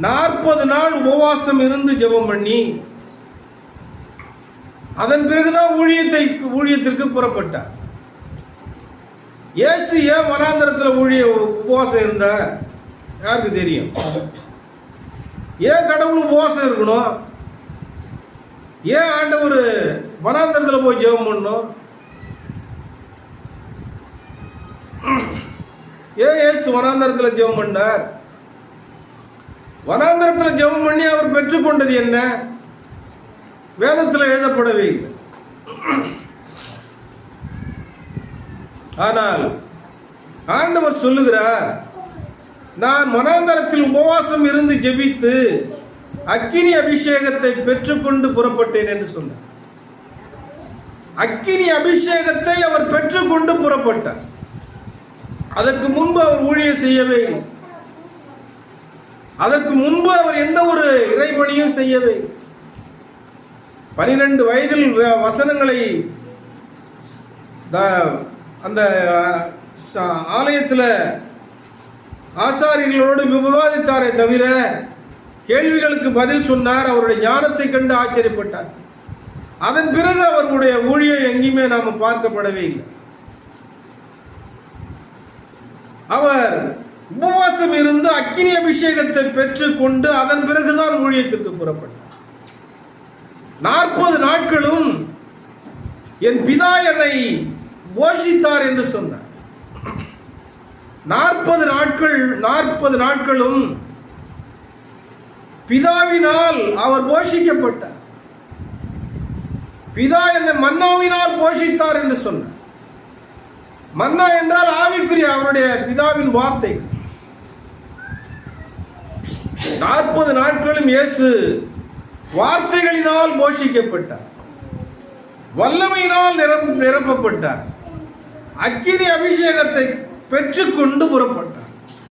40 நாள் உபவாசம் இருந்து ஜெபம் பண்ணி அதன் பிறகுதான் ஊழியத்திற்கு புறப்பட்டார். இயேசு ஏன் வனாந்தரத்தில் உபவாசம் இருந்தார்? யாருக்கு தெரியும்? ஏன் கடவுள் உபவாசம் இருக்கணும்? ஏன் ஆண்டவர் வனாந்தரத்தில் போய் ஜெபம் பண்ணணும்? ஏன் இயேசு வனாந்தரத்தில் ஜெபம் பண்ணார்? வனாந்தரத்தில் ஜெபம் பண்ணி அவர் பெற்றுக்கொண்டது என்ன? வேதத்தில் எழுதப்படவே இல்லை. ஆனால் ஆண்டவர் சொல்லுகிறார், நான் வனாந்தரத்தில் உபவாசம் இருந்து ஜெபித்து அக்கினி அபிஷேகத்தை பெற்றுக்கொண்டு புறப்பட்டேன் என்று சொன்னார். அக்கினி அபிஷேகத்தை அவர் பெற்றுக்கொண்டு புறப்பட்டார். அதற்கு முன்பு அவர் ஊழியம் செய்யவே இல்லை. அதற்கு முன்பு அவர் எந்த ஒரு இறைபணியும் செய்யவே இல்லை. 12 வயதில் வசனங்களை அந்த ஆலயத்தில் ஆசாரிகளோடு விவாதித்தாரே தவிர கேள்விகளுக்கு பதில் சொன்னார். அவருடைய ஞானத்தை கண்டு ஆச்சரியப்பட்டார். அதன் பிறகு அவர்களுடைய ஊழியம் எங்கேயுமே நாம் பார்க்கப்படவே இல்லை. அவர் உபவாசம் இருந்து அக்கினி அபிஷேகத்தை பெற்றுக்கொண்டு அதன் பிறகுதான் ஊழியத்திற்கு புறப்பட்டார். 40 நாட்களும் என் பிதா என்னை போஷித்தார் என்று சொன்னார். 40 நாட்களும் பிதாவினால் அவர் போஷிக்கப்பட்டார். பிதா என்னை மன்னாவினால் போஷித்தார் என்று சொன்னார். மன்னா என்றால் ஆவிக்குரிய அவருடைய பிதாவின் வார்த்தை. 40 நாட்களும் இயேசு வார்த்தைகளினால் போஷிக்கப்பட்டார். வல்லமையினால் நிரப்பப்பட்டார். அக்கினி அபிஷேகத்தை பெற்றுக்கொண்டு புறப்பட்டார்.